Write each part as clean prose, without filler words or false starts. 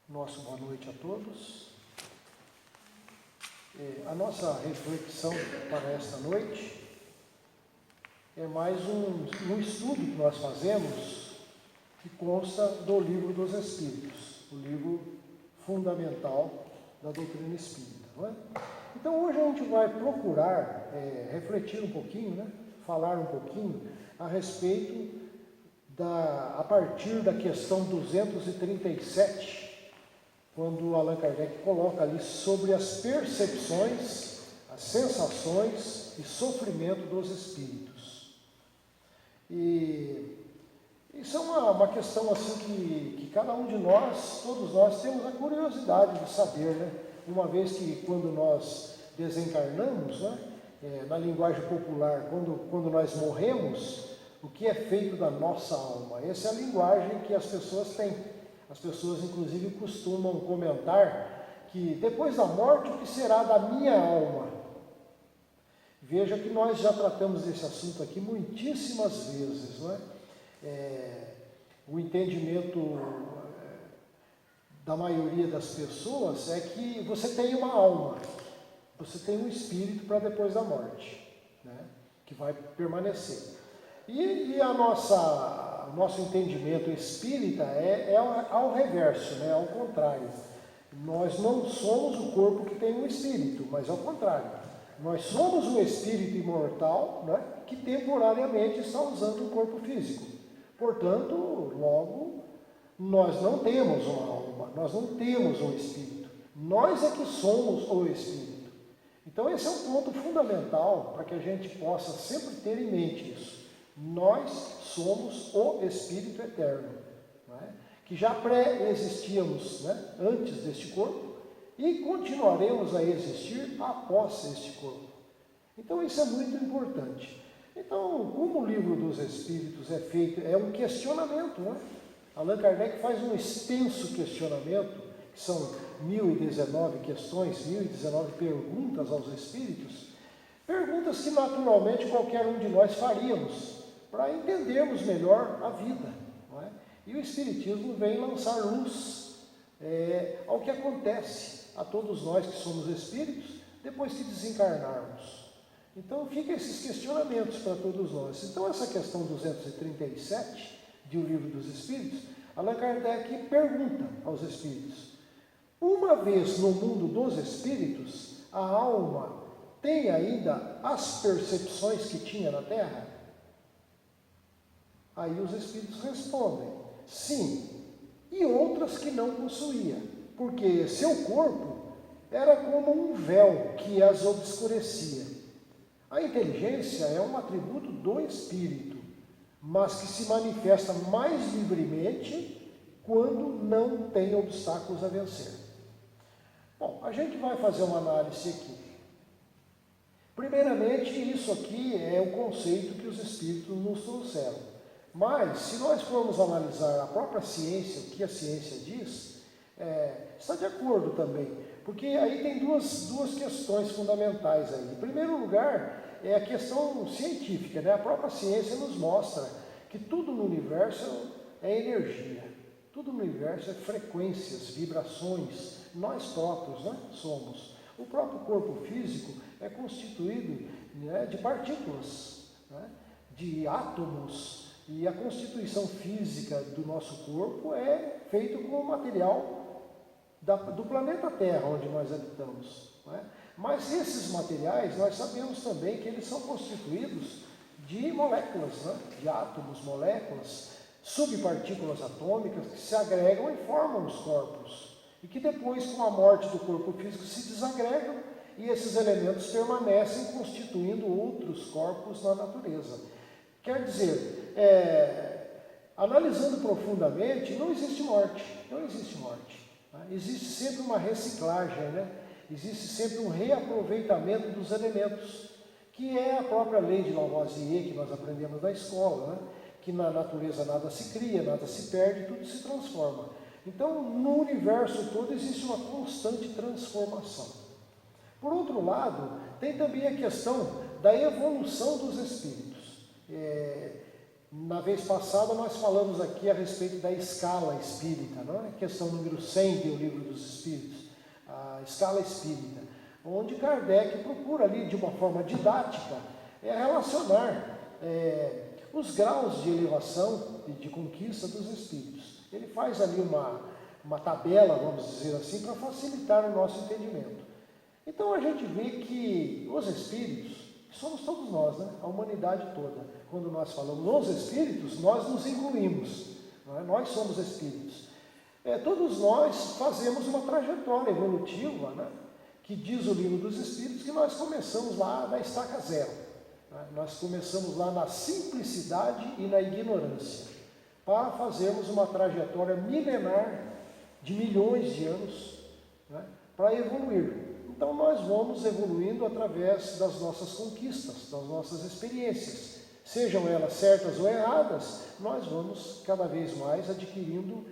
Nosso boa noite a todos. A nossa reflexão para esta noite é mais um estudo que nós fazemos que consta do Livro dos Espíritos, o livro fundamental da doutrina espírita. Não é? Então hoje a gente vai procurar refletir um pouquinho, falar um pouquinho a respeito a partir da questão 237, quando Allan Kardec coloca ali sobre as percepções, as sensações e sofrimento dos espíritos. E isso é uma questão assim que cada um de nós, todos nós, temos a curiosidade de saber, uma vez que quando nós desencarnamos, na linguagem popular, quando nós morremos, o que é feito da nossa alma? Essa é a linguagem que as pessoas têm. As pessoas, inclusive, costumam comentar que depois da morte, o que será da minha alma? Veja que nós já tratamos desse assunto aqui muitíssimas vezes, o entendimento da maioria das pessoas é que você tem uma alma, você tem um espírito para depois da morte, que vai permanecer. E o nosso entendimento espírita é ao reverso, ao contrário. Nós não somos o corpo que tem um espírito, mas ao contrário. Nós somos um espírito imortal, que temporariamente está usando um corpo físico. Portanto, logo, nós não temos uma alma, nós não temos um espírito. Nós é que somos o espírito. Então esse é um ponto fundamental para que a gente possa sempre ter em mente isso. Nós somos o Espírito Eterno, que já pré-existíamos antes deste corpo e continuaremos a existir após este corpo. Então isso é muito importante. Então, como o Livro dos Espíritos é feito, é um questionamento, Allan Kardec faz um extenso questionamento, que são 1019 questões, 1019 perguntas aos Espíritos, perguntas que naturalmente qualquer um de nós faríamos, para entendermos melhor a vida. E o Espiritismo vem lançar luz ao que acontece a todos nós que somos espíritos depois que desencarnarmos. Então fica esses questionamentos para todos nós. Então essa questão 237 de O Livro dos Espíritos, Allan Kardec pergunta aos espíritos: uma vez no mundo dos espíritos, a alma tem ainda as percepções que tinha na Terra? Aí os espíritos respondem: sim, e outras que não possuía, porque seu corpo era como um véu que as obscurecia. A inteligência é um atributo do espírito, mas que se manifesta mais livremente quando não tem obstáculos a vencer. Bom, a gente vai fazer uma análise aqui. Primeiramente, isso aqui é o conceito que os espíritos nos trouxeram. Mas, se nós formos analisar a própria ciência, o que a ciência diz, está de acordo também. Porque aí tem duas questões fundamentais aí. Em primeiro lugar, é a questão científica, A própria ciência nos mostra que tudo no universo é energia. Tudo no universo é frequências, vibrações. Nós próprios somos. O próprio corpo físico é constituído de partículas, de átomos. E a constituição física do nosso corpo é feita com o material do planeta Terra, onde nós habitamos. Mas esses materiais, nós sabemos também que eles são constituídos de moléculas, de átomos, moléculas, subpartículas atômicas que se agregam e formam os corpos. E que depois, com a morte do corpo físico, se desagregam e esses elementos permanecem constituindo outros corpos na natureza. Quer dizer, analisando profundamente, não existe morte, Existe sempre uma reciclagem, Existe sempre um reaproveitamento dos elementos, que é a própria lei de Lavoisier, que nós aprendemos na escola, que na natureza nada se cria, nada se perde, tudo se transforma. Então, no universo todo existe uma constante transformação. Por outro lado, tem também a questão da evolução dos espíritos. Na vez passada nós falamos aqui a respeito da escala espírita, não é? Questão número 100 do Livro dos Espíritos, a escala espírita, onde Kardec procura ali de uma forma didática relacionar os graus de elevação e de conquista dos espíritos. Ele faz ali uma tabela, vamos dizer assim, para facilitar o nosso entendimento. Então a gente vê que os espíritos, somos todos nós, né? A humanidade toda. Quando nós falamos os espíritos, nós nos incluímos, não é? Nós somos espíritos. Todos nós fazemos uma trajetória evolutiva, né? Que diz o Livro dos Espíritos que nós começamos lá na estaca zero, né? Nós começamos lá na simplicidade e na ignorância, para fazermos uma trajetória milenar de milhões de anos, né? Para evoluir. Então nós vamos evoluindo através das nossas conquistas, das nossas experiências. Sejam elas certas ou erradas, nós vamos cada vez mais adquirindo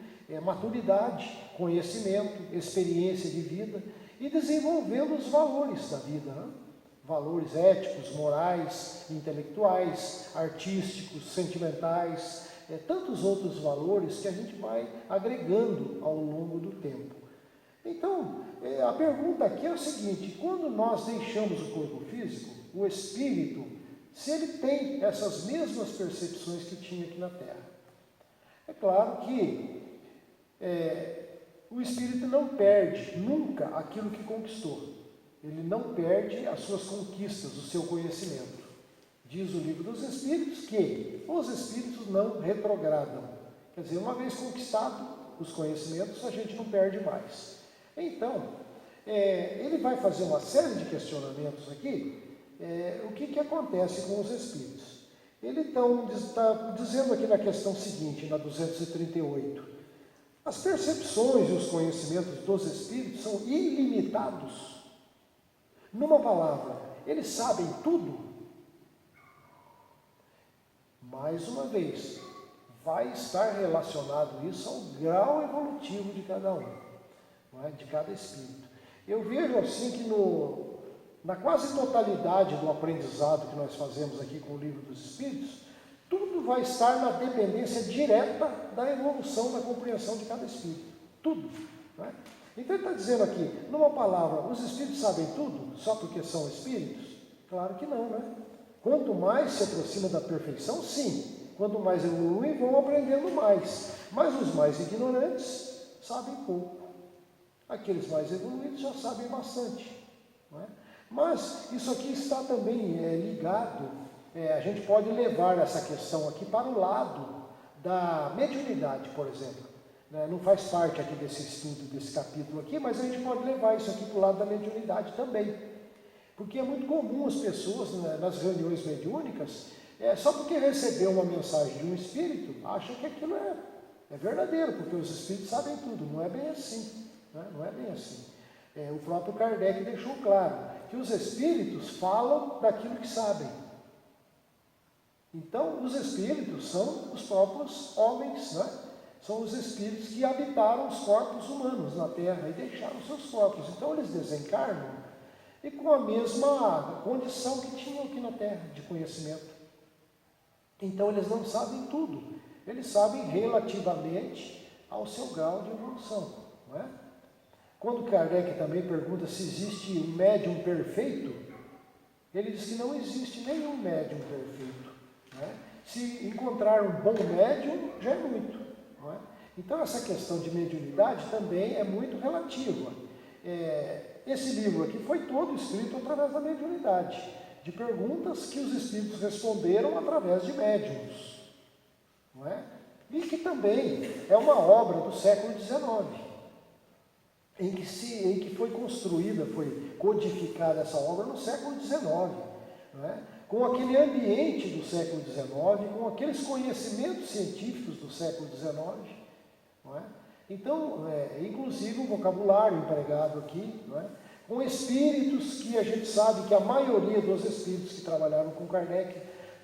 maturidade, conhecimento, experiência de vida e desenvolvendo os valores da vida, né? Valores éticos, morais, intelectuais, artísticos, sentimentais, tantos outros valores que a gente vai agregando ao longo do tempo. Então, a pergunta aqui é a seguinte: quando nós deixamos o corpo físico, o espírito, se ele tem essas mesmas percepções que tinha aqui na Terra? É claro que o espírito não perde nunca aquilo que conquistou. Ele não perde as suas conquistas, o seu conhecimento. Diz o Livro dos Espíritos que os espíritos não retrogradam. Quer dizer, uma vez conquistado os conhecimentos, a gente não perde mais. Então, ele vai fazer uma série de questionamentos aqui. O que acontece com os espíritos? Ele está dizendo aqui na questão seguinte, na 238, as percepções e os conhecimentos dos espíritos são ilimitados. Numa palavra, eles sabem tudo. Mais uma vez, vai estar relacionado isso ao grau evolutivo de cada um, não é? De cada espírito. Eu vejo assim que na quase totalidade do aprendizado que nós fazemos aqui com o Livro dos Espíritos, tudo vai estar na dependência direta da evolução, da compreensão de cada espírito. Tudo. Não é? Então ele está dizendo aqui, numa palavra, os espíritos sabem tudo só porque são espíritos? Claro que não, né? Quanto mais se aproxima da perfeição, sim. Quanto mais evoluem, vão aprendendo mais. Mas os mais ignorantes sabem pouco. Aqueles mais evoluídos já sabem bastante. Não é? Mas isso aqui está também ligado, a gente pode levar essa questão aqui para o lado da mediunidade, por exemplo. Não faz parte aqui desse estudo, desse capítulo aqui, mas a gente pode levar isso aqui para o lado da mediunidade também. Porque é muito comum as pessoas, nas reuniões mediúnicas, só porque recebeu uma mensagem de um espírito, acham que aquilo é verdadeiro, porque os espíritos sabem tudo. Não é bem assim. Né? Não é bem assim. O próprio Kardec deixou claro que os espíritos falam daquilo que sabem. Então, os espíritos são os próprios homens, né? São os espíritos que habitaram os corpos humanos na Terra e deixaram seus corpos. Então, eles desencarnam e com a mesma condição que tinham aqui na Terra, de conhecimento. Então, eles não sabem tudo. Eles sabem relativamente ao seu grau de evolução, não é? Quando Kardec também pergunta se existe um médium perfeito, ele diz que não existe nenhum médium perfeito. Não é? Se encontrar um bom médium, já é muito. Não é? Então, essa questão de mediunidade também é muito relativa. Esse livro aqui foi todo escrito através da mediunidade, de perguntas que os espíritos responderam através de médiums. Não é? E que também é uma obra do século XIX. Em que foi construída, foi codificada essa obra no século XIX, não é? Com aquele ambiente do século XIX, com aqueles conhecimentos científicos do século XIX, não é? Então, inclusive o vocabulário empregado aqui, não é? Com espíritos que a gente sabe que a maioria dos espíritos que trabalharam com Kardec,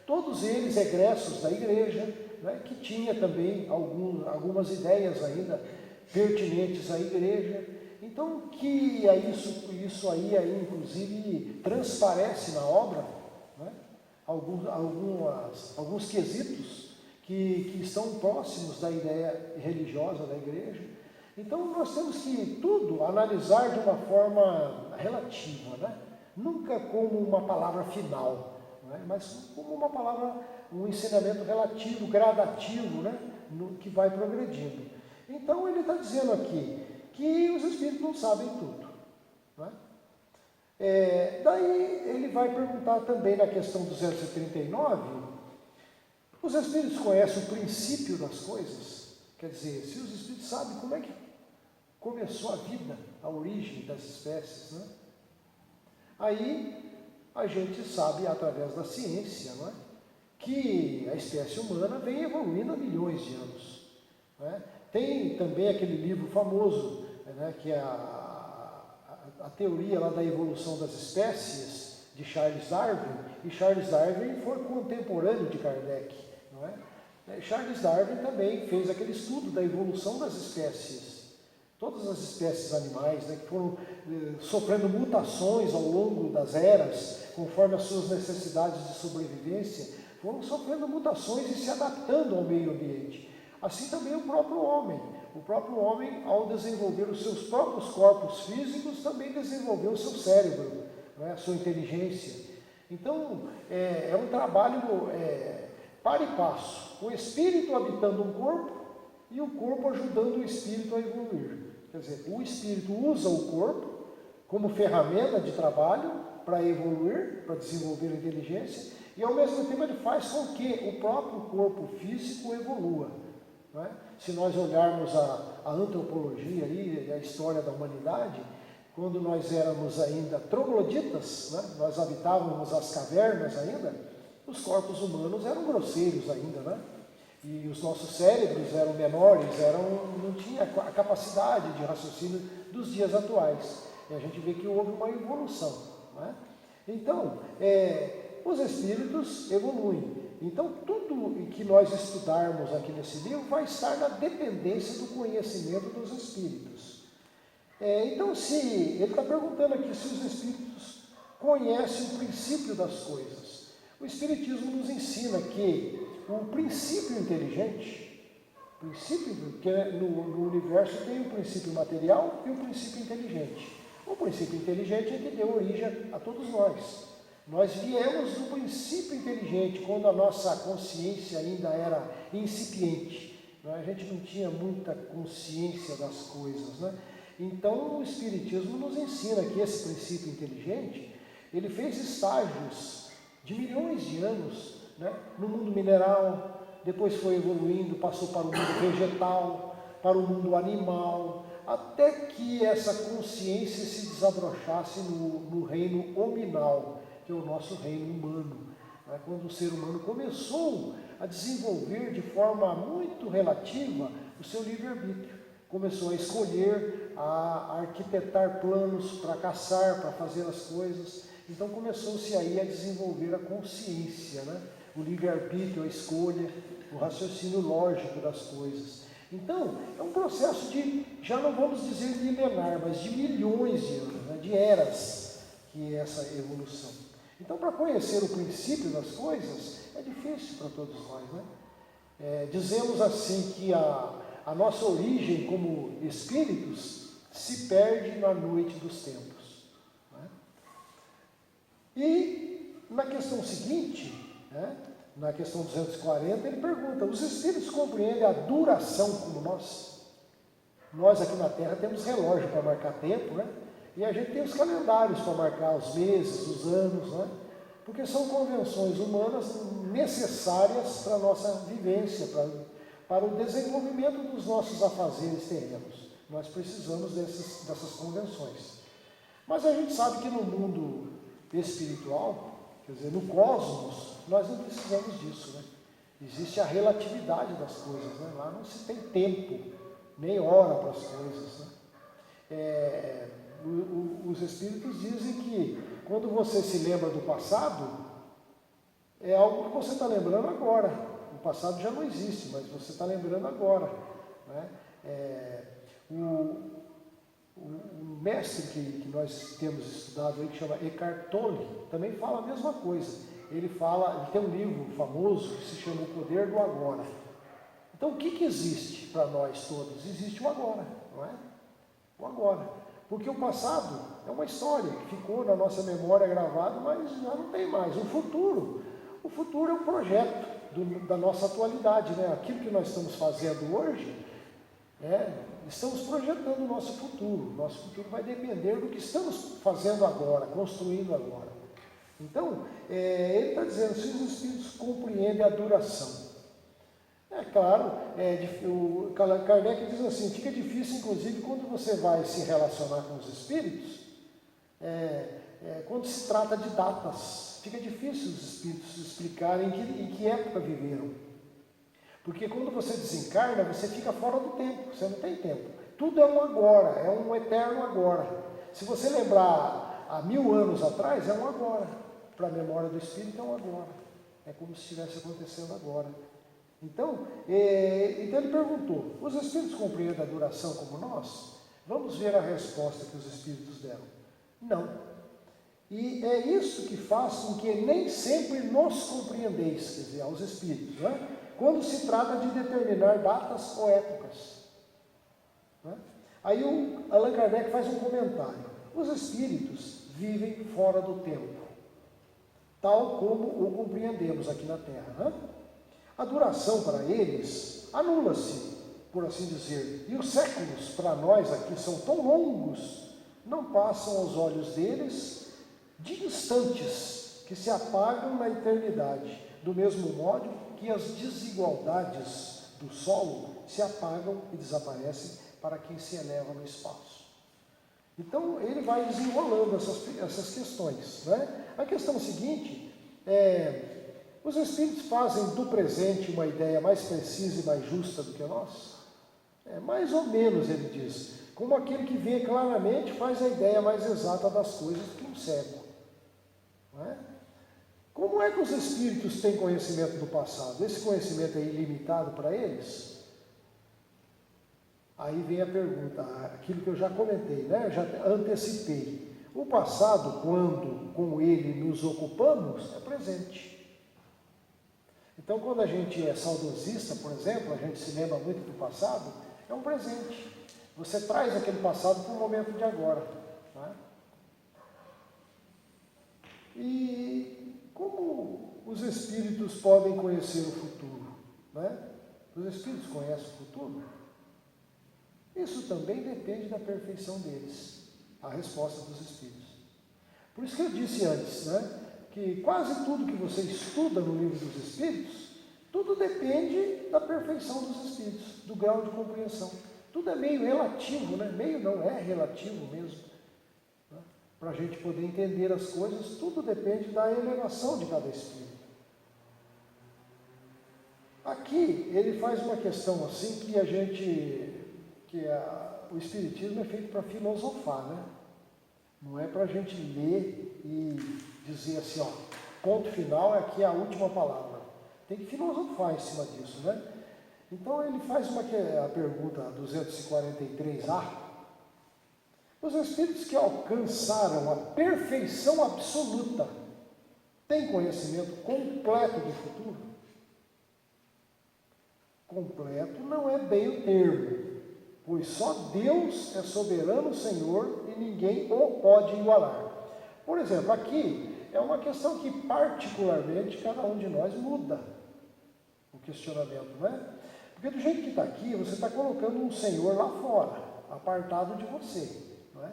todos eles egressos da igreja, não é? Que tinha também algumas ideias ainda pertinentes à igreja. Então, que isso aí, inclusive, transparece na obra, né? Alguns quesitos que estão próximos da ideia religiosa da igreja. Então nós temos que tudo analisar de uma forma relativa, né? Nunca como uma palavra final, né? Mas como uma palavra, um ensinamento relativo, gradativo, né? Que vai progredindo. Então ele está dizendo aqui que os espíritos não sabem tudo, né? Daí ele vai perguntar também na questão 239, os espíritos conhecem o princípio das coisas? Quer dizer, se os espíritos sabem como é que começou a vida, a origem das espécies, né? Aí a gente sabe através da ciência, não é? Que a espécie humana vem evoluindo há milhões de anos, né? Tem também aquele livro famoso, né, que é a teoria lá da evolução das espécies, de Charles Darwin, e Charles Darwin foi contemporâneo de Kardec, não é? Charles Darwin também fez aquele estudo da evolução das espécies, todas as espécies animais, né, que foram sofrendo mutações ao longo das eras, conforme as suas necessidades de sobrevivência, foram sofrendo mutações e se adaptando ao meio ambiente. Assim também o próprio homem. O próprio homem, ao desenvolver os seus próprios corpos físicos, também desenvolveu o seu cérebro, né, a sua inteligência. Então, é um trabalho para e passo. O espírito habitando um corpo e o corpo ajudando o espírito a evoluir. Quer dizer, o espírito usa o corpo como ferramenta de trabalho para evoluir, para desenvolver a inteligência, e ao mesmo tempo ele faz com que o próprio corpo físico evolua, não é? Se nós olharmos a antropologia e a história da humanidade, quando nós éramos ainda trogloditas, né? Nós habitávamos as cavernas ainda, os corpos humanos eram grosseiros ainda, né? E os nossos cérebros eram menores, não tinha a capacidade de raciocínio dos dias atuais. E a gente vê que houve uma evolução, né? Então, os espíritos evoluem. Então, tudo que nós estudarmos aqui nesse livro vai estar na dependência do conhecimento dos espíritos. Então, se ele está perguntando aqui se os espíritos conhecem o princípio das coisas. O espiritismo nos ensina que o princípio inteligente, porque no universo tem o princípio material e o princípio inteligente. O princípio inteligente é que deu origem a todos nós. Nós viemos do princípio inteligente, quando a nossa consciência ainda era incipiente, né? A gente não tinha muita consciência das coisas, né? Então o Espiritismo nos ensina que esse princípio inteligente, ele fez estágios de milhões de anos, né? No mundo mineral, depois foi evoluindo, passou para o mundo vegetal, para o mundo animal, até que essa consciência se desabrochasse no reino hominal, que é o nosso reino humano, né? Quando o ser humano começou a desenvolver de forma muito relativa o seu livre-arbítrio, começou a escolher, a arquitetar planos para caçar, para fazer as coisas. Então começou-se aí a desenvolver a consciência, né? O livre-arbítrio, a escolha, o raciocínio lógico das coisas. Então, é um processo de, já não vamos dizer milenar, mas de milhões de anos, né? De eras, que é essa evolução. Então, para conhecer o princípio das coisas, é difícil para todos nós, né? Dizemos assim que a nossa origem como espíritos se perde na noite dos tempos, né? E na questão seguinte, né, na questão 240, ele pergunta: os espíritos compreendem a duração como nós? Nós aqui na Terra temos relógio para marcar tempo, né? E a gente tem os calendários para marcar os meses, os anos, né? Porque são convenções humanas necessárias para a nossa vivência, para o desenvolvimento dos nossos afazeres terrenos. Nós precisamos dessas convenções. Mas a gente sabe que no mundo espiritual, quer dizer, no cosmos, nós não precisamos disso, né? Existe a relatividade das coisas, né? Lá não se tem tempo, nem hora para as coisas, né? Os espíritos dizem que quando você se lembra do passado, é algo que você está lembrando agora. O passado já não existe, mas você está lembrando agora, né? O mestre que nós temos estudado aí, que chama Eckhart Tolle, também fala a mesma coisa. Ele tem um livro famoso que se chama O Poder do Agora. Então, o que existe para nós todos? Existe o agora, não é? O agora. Porque o passado é uma história que ficou na nossa memória gravada, mas já não tem mais. O futuro é um projeto da nossa atualidade, né? Aquilo que nós estamos fazendo hoje, estamos projetando o nosso futuro. Nosso futuro vai depender do que estamos fazendo agora, construindo agora. Então, ele está dizendo, se os espíritos compreendem a duração. É claro, o Kardec diz assim, fica difícil, inclusive, quando você vai se relacionar com os espíritos, quando se trata de datas, fica difícil os espíritos explicarem em que época viveram. Porque quando você desencarna, você fica fora do tempo, você não tem tempo. Tudo é um agora, é um eterno agora. Se você lembrar há 1000 anos atrás, é um agora. Para a memória do espírito é um agora. É como se estivesse acontecendo agora. Então ele perguntou, os espíritos compreendem a duração como nós? Vamos ver a resposta que os espíritos deram. Não. E é isso que faz com que nem sempre nos compreendeis, quer dizer, aos espíritos, né? Quando se trata de determinar datas ou épocas. Né? Aí o Allan Kardec faz um comentário. Os espíritos vivem fora do tempo, tal como o compreendemos aqui na Terra. Né? A duração para eles anula-se, por assim dizer, e os séculos para nós aqui são tão longos, não passam aos olhos deles de instantes que se apagam na eternidade, do mesmo modo que as desigualdades do solo se apagam e desaparecem para quem se eleva no espaço. Então ele vai desenrolando essas questões. Né? A questão seguinte os espíritos fazem do presente uma ideia mais precisa e mais justa do que nós? Mais ou menos, ele diz, como aquele que vê claramente faz a ideia mais exata das coisas do que um cego. Não é? Como é que os espíritos têm conhecimento do passado? Esse conhecimento é ilimitado para eles? Aí vem a pergunta, aquilo que eu já comentei, né? Eu já antecipei. O passado, quando com ele nos ocupamos, é presente. Então, quando a gente é saudosista, por exemplo, a gente se lembra muito do passado, é um presente. Você traz aquele passado para o momento de agora. Né? E como os espíritos podem conhecer o futuro? Né? Os espíritos conhecem o futuro? Isso também depende da perfeição deles, a resposta dos espíritos. Por isso que eu disse antes, né? Que quase tudo que você estuda no livro dos espíritos, tudo depende da perfeição dos espíritos, do grau de compreensão. Tudo é meio relativo, né? Meio não, é relativo mesmo. Né? Para a gente poder entender as coisas, tudo depende da elevação de cada espírito. Aqui ele faz uma questão assim o espiritismo é feito para filosofar, né? Não é para a gente ler e dizer assim, ó, ponto final, aqui é a última palavra. Tem que filosofar em cima disso, né? Então ele faz a pergunta 243A. Os espíritos que alcançaram a perfeição absoluta têm conhecimento completo do futuro? Completo não é bem o termo, pois só Deus é soberano Senhor e ninguém o pode igualar. Por exemplo, aqui é uma questão que particularmente cada um de nós muda o questionamento, não é? Porque do jeito que está aqui, você está colocando um Senhor lá fora, apartado de você, não é?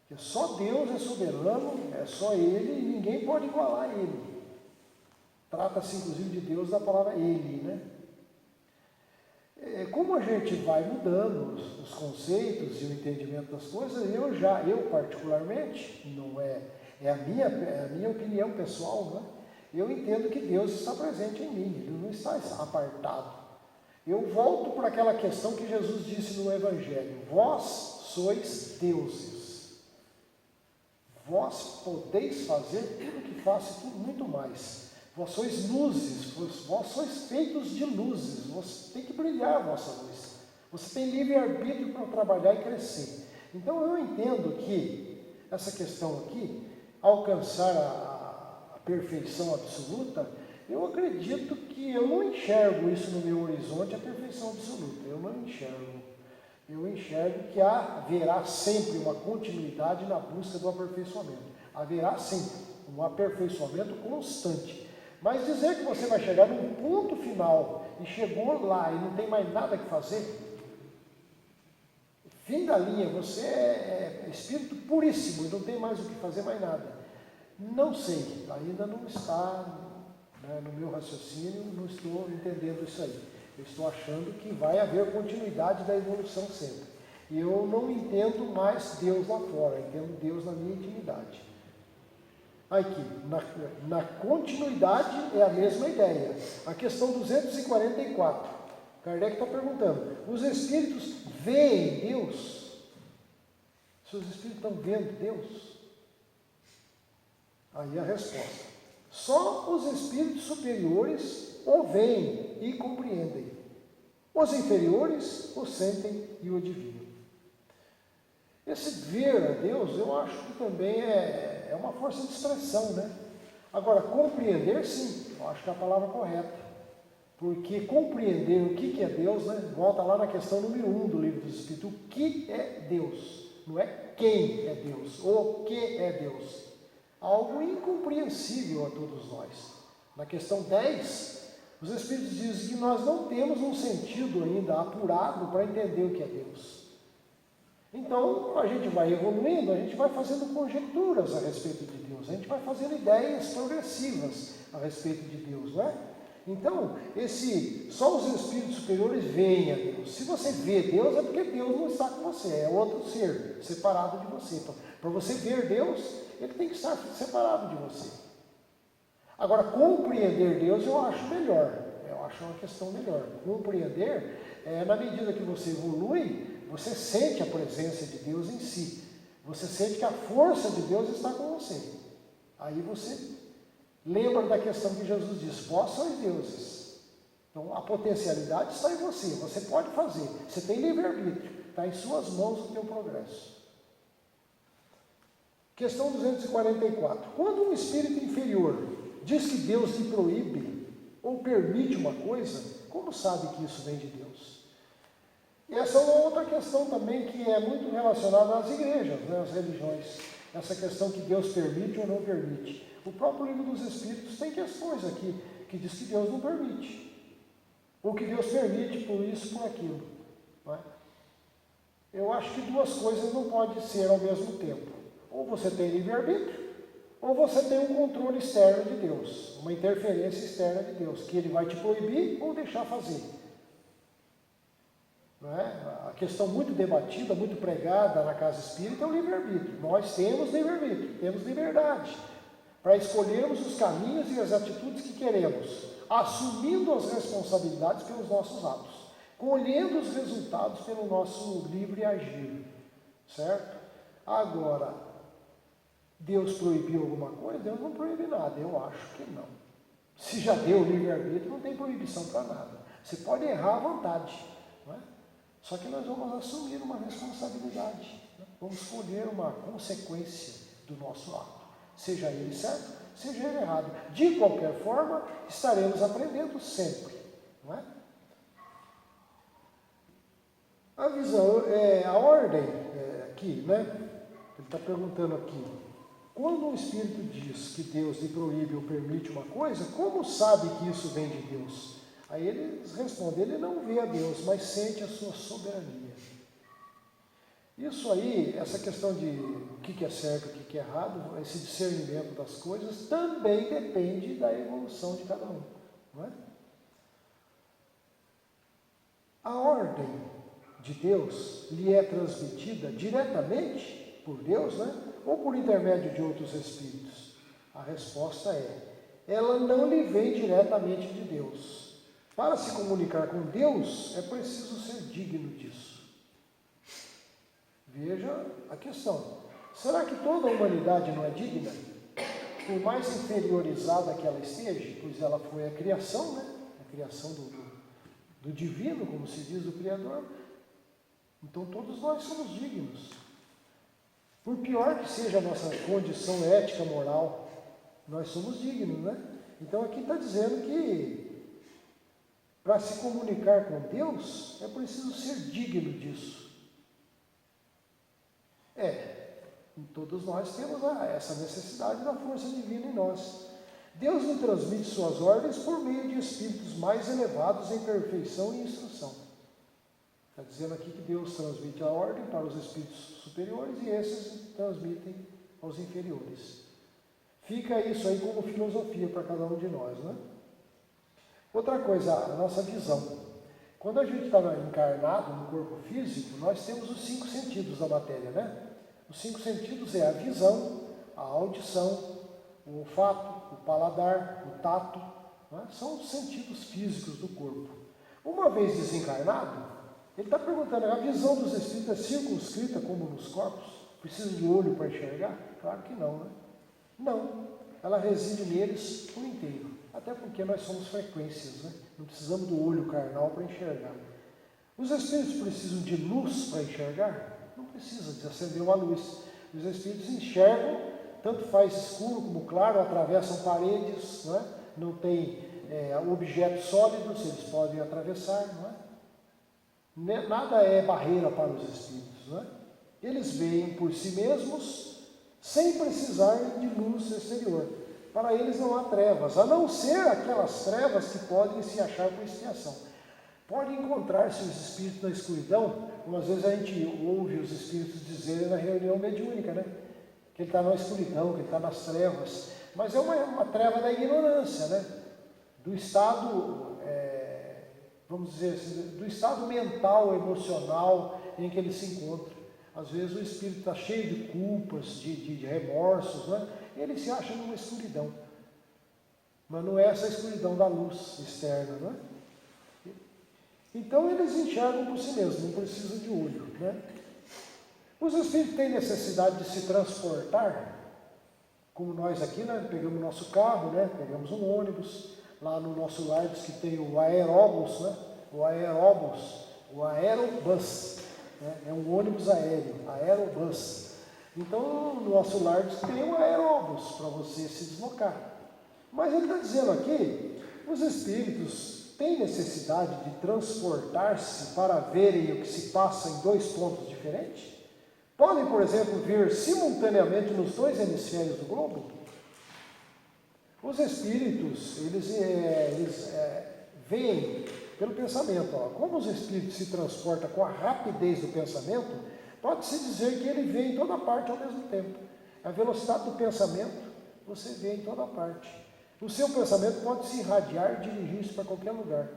Porque só Deus é soberano, é só Ele e ninguém pode igualar Ele. Trata-se inclusive de Deus da palavra Ele, né? Como a gente vai mudando os conceitos e o entendimento das coisas, eu particularmente, não é a minha opinião pessoal, né? Eu entendo que Deus está presente em mim, Ele não está apartado. Eu volto para aquela questão que Jesus disse no Evangelho: vós sois deuses, vós podeis fazer tudo o que faço e tudo muito mais. Vós sois luzes, vós sois feitos de luzes, você tem que brilhar a vossa luz. Você tem livre-arbítrio para trabalhar e crescer. Então eu entendo que essa questão aqui, alcançar a perfeição absoluta, Eu acredito que eu não enxergo isso no meu horizonte, a perfeição absoluta. Eu não enxergo. Eu enxergo que haverá sempre uma continuidade na busca do aperfeiçoamento. Haverá sempre um aperfeiçoamento constante. Mas dizer que você vai chegar num ponto final e chegou lá e não tem mais nada que fazer, fim da linha, você é espírito puríssimo e não tem mais o que fazer, mais nada. Não sei, ainda não está, né, no meu raciocínio, não estou entendendo isso aí. Eu estou achando que vai haver continuidade da evolução sempre. E eu não entendo mais Deus lá fora, eu entendo Deus na minha intimidade. Aqui, na continuidade é a mesma ideia. A questão 244. Kardec está perguntando, os espíritos veem Deus? Se os espíritos estão vendo Deus? Aí a resposta. Só os espíritos superiores o veem e compreendem. Os inferiores o sentem e o adivinham. Esse ver a Deus, eu acho que também é uma força de expressão, né? Agora, compreender, sim, eu acho que é a palavra correta. Porque compreender o que é Deus, né? Volta lá na questão número 1 do Livro dos Espíritos. O que é Deus? Não é quem é Deus, o que é Deus. Algo incompreensível a todos nós. Na questão 10, os Espíritos dizem que nós não temos um sentido ainda apurado para entender o que é Deus. Então, a gente vai evoluindo, a gente vai fazendo conjecturas a respeito de Deus, a gente vai fazendo ideias progressivas a respeito de Deus, não é? Então, só os espíritos superiores veem a Deus. Se você vê Deus, é porque Deus não está com você, é outro ser separado de você. Para você ver Deus, ele tem que estar separado de você. Agora, compreender Deus eu acho melhor, eu acho uma questão melhor. Compreender, na medida que você evolui, você sente a presença de Deus em si. Você sente que a força de Deus está com você. Aí você lembra da questão que Jesus diz, vós sois deuses. Então a potencialidade está em você, você pode fazer, você tem livre-arbítrio, está em suas mãos o teu progresso. Questão 244. Quando um espírito inferior diz que Deus lhe proíbe ou permite uma coisa, como sabe que isso vem de Deus? E essa é uma outra questão também que é muito relacionada às igrejas, né, às religiões. Essa questão que Deus permite ou não permite. O próprio Livro dos Espíritos tem questões aqui que diz que Deus não permite. Ou que Deus permite por isso, por aquilo. Não é? Eu acho que duas coisas não podem ser ao mesmo tempo. Ou você tem livre-arbítrio, ou você tem um controle externo de Deus, uma interferência externa de Deus, que Ele vai te proibir ou deixar fazer. Não é? A questão muito debatida, muito pregada na casa espírita é o livre-arbítrio. Nós temos livre-arbítrio, temos liberdade para escolhermos os caminhos e as atitudes que queremos, assumindo as responsabilidades pelos nossos atos, colhendo os resultados pelo nosso livre agir, certo? Agora, Deus proibiu alguma coisa? Deus não proíbe nada, eu acho que não. Se já deu livre-arbítrio, não tem proibição para nada. Você pode errar à vontade, não é? Só que nós vamos assumir uma responsabilidade, né? Vamos colher uma consequência do nosso ato. Seja ele certo, seja ele errado. De qualquer forma, estaremos aprendendo sempre, não é? A visão, a ordem aqui, né? Ele está perguntando aqui, quando um espírito diz que Deus lhe proíbe ou permite uma coisa, como sabe que isso vem de Deus? Aí eles respondem, ele não vê a Deus, mas sente a sua soberania. Isso aí, essa questão de o que é certo, o que é errado, esse discernimento das coisas, também depende da evolução de cada um, não é? A ordem de Deus lhe é transmitida diretamente por Deus, né? Ou por intermédio de outros espíritos? A resposta ela não lhe vem diretamente de Deus. Para se comunicar com Deus, é preciso ser digno disso. Veja a questão. Será que toda a humanidade não é digna? Por mais inferiorizada que ela esteja, pois ela foi a criação, né? A criação do divino, como se diz, do Criador. Então todos nós somos dignos. Por pior que seja a nossa condição ética, moral, nós somos dignos, né? Então aqui está dizendo que para se comunicar com Deus é preciso ser digno disso. Todos nós temos essa necessidade da força divina em nós. Deus nos transmite suas ordens por meio de espíritos mais elevados em perfeição e instrução. Está dizendo aqui que Deus transmite a ordem para os espíritos superiores e esses transmitem aos inferiores. Fica isso aí como filosofia para cada um de nós, né? Outra coisa, a nossa visão. Quando a gente está encarnado no corpo físico, nós temos os 5 sentidos da matéria, né? Os 5 sentidos é a visão, a audição, o olfato, o paladar, o tato, né? São os sentidos físicos do corpo. Uma vez desencarnado, ele está perguntando, a visão dos espíritos é circunscrita como nos corpos? Precisa de olho para enxergar? Claro que não, né? Não, ela reside neles por inteiro, até porque nós somos frequências, né? Não precisamos do olho carnal para enxergar. Os espíritos precisam de luz para enxergar? Não precisa de acender uma luz. Os espíritos enxergam, tanto faz escuro como claro, atravessam paredes, não é? Não tem objetos sólidos, eles podem atravessar, não é? Nada é barreira para os espíritos, não é? Eles veem por si mesmos, sem precisar de luz exterior. Para eles não há trevas, a não ser aquelas trevas que podem se achar por expiação. Pode encontrar-se os espíritos na escuridão, como às vezes a gente ouve os espíritos dizerem na reunião mediúnica, né? Que ele está na escuridão, que ele está nas trevas. Mas é uma treva da ignorância, né? Do estado, vamos dizer assim, do estado mental, emocional em que ele se encontra. Às vezes o espírito está cheio de culpas, de remorsos, né? E ele se acha numa escuridão. Mas não é essa escuridão da luz externa, não é? Então eles enxergam por si mesmos, não precisam de olho, né? Os espíritos têm necessidade de se transportar, como nós aqui, né? Pegamos nosso carro, né? Pegamos um ônibus, lá no nosso lar diz que tem o aeróbus, né? O aerobus, né? É um ônibus aéreo, aerobus. Então no nosso lar diz que tem um aeróbus para você se deslocar. Mas ele está dizendo aqui, os espíritos têm necessidade de transportar-se para verem o que se passa em 2 pontos diferentes? Podem, por exemplo, vir simultaneamente nos 2 hemisférios do globo? Os espíritos, eles veem pelo pensamento. Como os espíritos se transportam com a rapidez do pensamento, pode-se dizer que ele vê em toda parte ao mesmo tempo. A velocidade do pensamento, você vê em toda parte. O seu pensamento pode se irradiar e dirigir-se para qualquer lugar.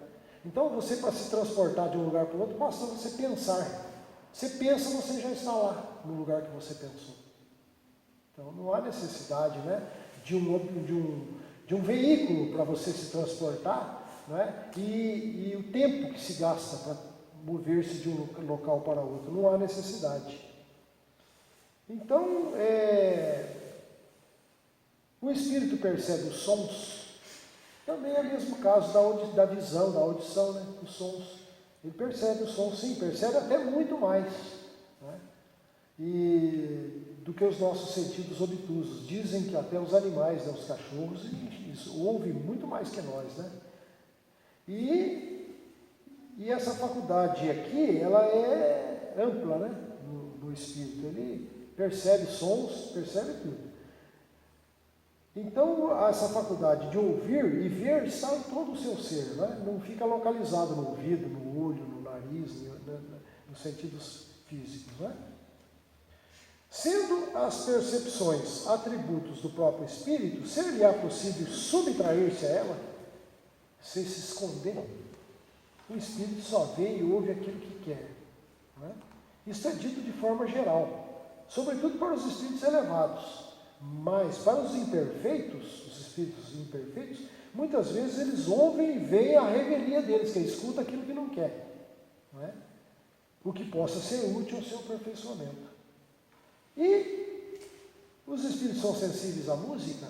Então, você, para se transportar de um lugar para o outro, basta você pensar. Você pensa, você já está lá, no lugar que você pensou. Então, não há necessidade, né, de um veículo para você se transportar, né, e o tempo que se gasta para mover-se de um local para outro. Não há necessidade. Então, o espírito percebe os sons, também é o mesmo caso da visão, da audição, né? Os sons. Ele percebe os sons, sim, percebe até muito mais, né? Do que os nossos sentidos obtusos. Dizem que até os animais, né, os cachorros, isso, ouvem muito mais que nós, né? E essa faculdade aqui, ela é ampla, né? No espírito. Ele percebe sons, percebe tudo. Então, essa faculdade de ouvir e ver está em todo o seu ser, né? Não fica localizado no ouvido, no olho, no nariz, nos sentidos físicos, né? Sendo as percepções atributos do próprio espírito, seria possível subtrair-se a ela, sem se esconder? O espírito só vê e ouve aquilo que quer, né? Isso é dito de forma geral, sobretudo para os espíritos elevados. Mas para os imperfeitos, os espíritos imperfeitos, muitas vezes eles ouvem e veem a revelia deles, que escuta aquilo que não quer, não é? O que possa ser útil ao seu aperfeiçoamento. E os espíritos são sensíveis à música?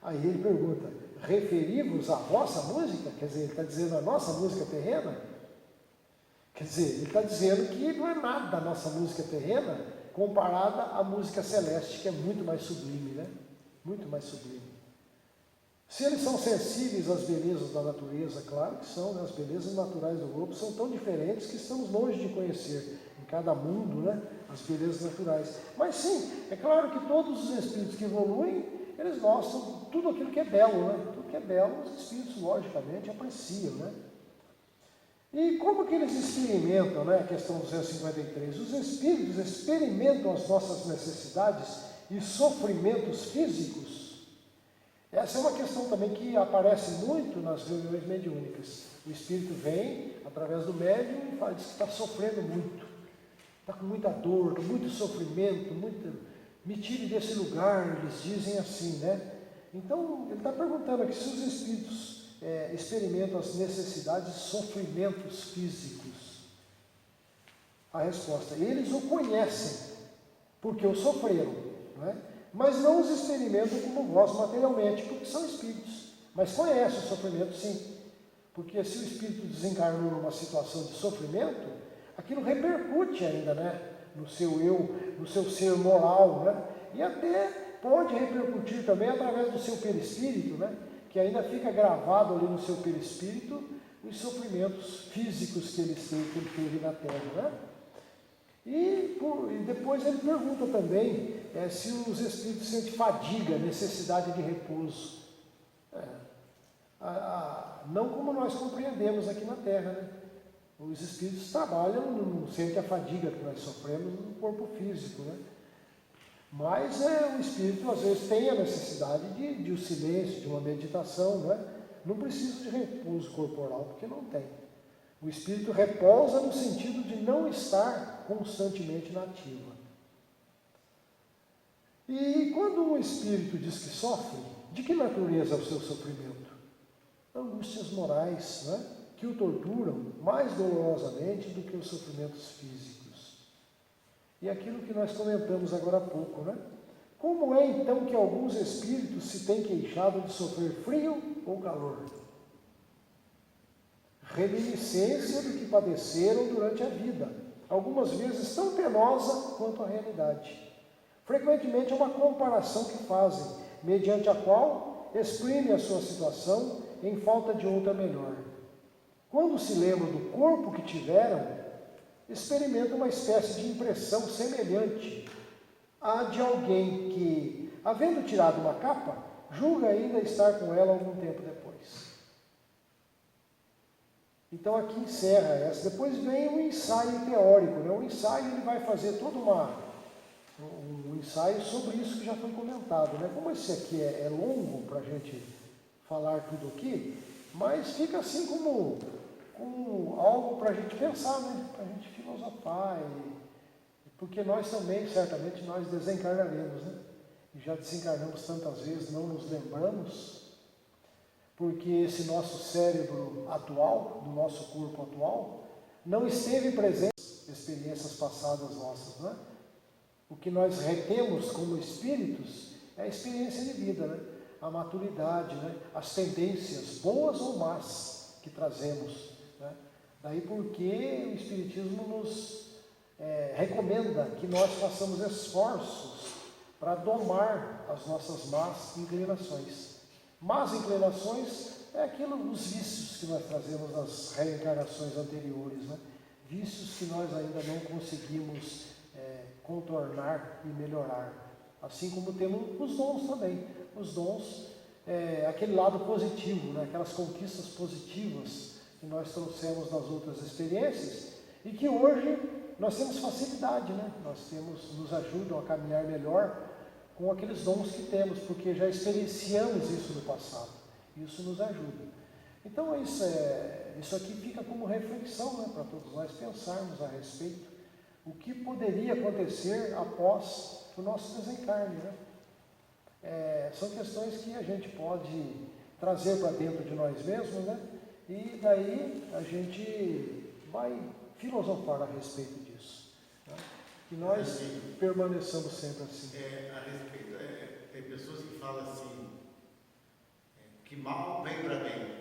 Aí ele pergunta, referi-vos à vossa música? Quer dizer, ele está dizendo a nossa música terrena? Quer dizer, ele está dizendo que não é nada da nossa música terrena comparada à música celeste, que é muito mais sublime, né? Muito mais sublime. Se eles são sensíveis às belezas da natureza, claro que são, né? As belezas naturais do globo são tão diferentes que estamos longe de conhecer em cada mundo, né? As belezas naturais. Mas sim, é claro que todos os espíritos que evoluem, eles gostam de tudo aquilo que é belo, né? Tudo que é belo, os espíritos, logicamente, apreciam, né? E como que eles experimentam, né? A questão 253. Os espíritos experimentam as nossas necessidades e sofrimentos físicos. Essa é uma questão também que aparece muito nas reuniões mediúnicas. O espírito vem, através do médium, e diz que está sofrendo muito. Está com muita dor, muito sofrimento, me tire desse lugar, eles dizem assim, né? Então, ele está perguntando aqui se os espíritos experimentam as necessidades e sofrimentos físicos. A resposta, eles o conhecem, porque o sofreram, não é? Mas não os experimentam como nós materialmente, porque são espíritos. Mas conhecem o sofrimento, sim. Porque se o espírito desencarnou numa situação de sofrimento, aquilo repercute ainda, né? No seu eu, no seu ser moral, né? E até pode repercutir também através do seu perispírito, né? Que ainda fica gravado ali no seu perispírito os sofrimentos físicos que ele teve na Terra, né? E depois ele pergunta também se os espíritos sentem fadiga, necessidade de repouso. Não como nós compreendemos aqui na Terra, né? Os espíritos trabalham, não sentem a fadiga que nós sofremos no corpo físico, né? Mas o espírito às vezes tem a necessidade de um silêncio, de uma meditação, né? Não precisa de repouso corporal, porque não tem. O espírito repousa no sentido de não estar constantemente na ativa. E quando um espírito diz que sofre, de que natureza é o seu sofrimento? Angústias morais, né? Que o torturam mais dolorosamente do que os sofrimentos físicos. E aquilo que nós comentamos agora há pouco, né? Como é então que alguns espíritos se têm queixado de sofrer frio ou calor? Reminiscência do que padeceram durante a vida, algumas vezes tão penosa quanto a realidade. Frequentemente é uma comparação que fazem, mediante a qual exprimem a sua situação em falta de outra melhor. Quando se lembram do corpo que tiveram, experimentam uma espécie de impressão semelhante à de alguém que, havendo tirado uma capa, julga ainda estar com ela algum tempo depois. Então aqui encerra essa. Depois vem um ensaio teórico, né? O ensaio ele vai fazer todo um ensaio sobre isso que já foi comentado, né? Como esse aqui é longo para a gente falar tudo aqui, mas fica assim como algo para a gente pensar, né? Para a gente filosofar, porque nós também, certamente, nós desencarnaremos, né? E já desencarnamos tantas vezes, não nos lembramos, porque esse nosso cérebro atual, do nosso corpo atual, não esteve presente nas experiências passadas nossas, né? O que nós retemos como espíritos é a experiência de vida, né? A maturidade, né? As tendências, boas ou más, que trazemos, né? Daí porque o Espiritismo nos recomenda que nós façamos esforços para domar as nossas más inclinações. Más inclinações é os vícios que nós trazemos nas reencarnações anteriores, né? Vícios que nós ainda não conseguimos contornar e melhorar. Assim como temos os dons também. Os dons, aquele lado positivo, né? Aquelas conquistas positivas que nós trouxemos nas outras experiências e que hoje nós temos facilidade, né? Nos ajudam a caminhar melhor com aqueles dons que temos, porque já experienciamos isso no passado. Isso nos ajuda. Então isso aqui fica como reflexão, né, para todos nós pensarmos a respeito o que poderia acontecer após o nosso desencarne, né? São questões que a gente pode trazer para dentro de nós mesmos, né? E daí a gente vai filosofar a respeito disso, né? Que nós permaneçamos sempre assim. A respeito, tem pessoas que falam assim, que mal vem para bem.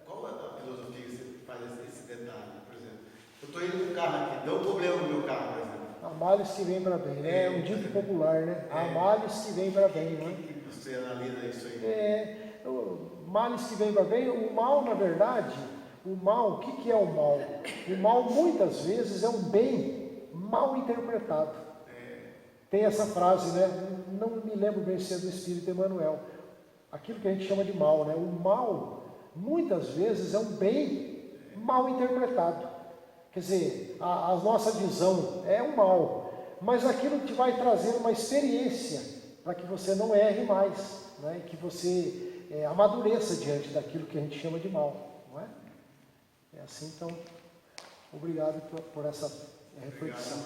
Qual é a filosofia que você faz esse detalhe? Por exemplo, eu estou indo com o carro aqui, deu um problema no meu carro, por exemplo. Há males que vêm para bem, né? É um dito popular, né? Há males que vêm para bem, né? Você analisa isso aí? males que vêm para bem. O mal, na verdade, o que é o mal? O mal, muitas vezes, é um bem mal interpretado. Tem essa frase, né? Não me lembro bem se é do Espírito Emmanuel. Aquilo que a gente chama de mal, né? O mal, muitas vezes, é um bem mal interpretado. Quer dizer, a nossa visão é um mal, mas aquilo te vai trazer uma experiência para que você não erre mais, né? E que você amadureça diante daquilo que a gente chama de mal, não é? É assim, então, obrigado por essa reflexão.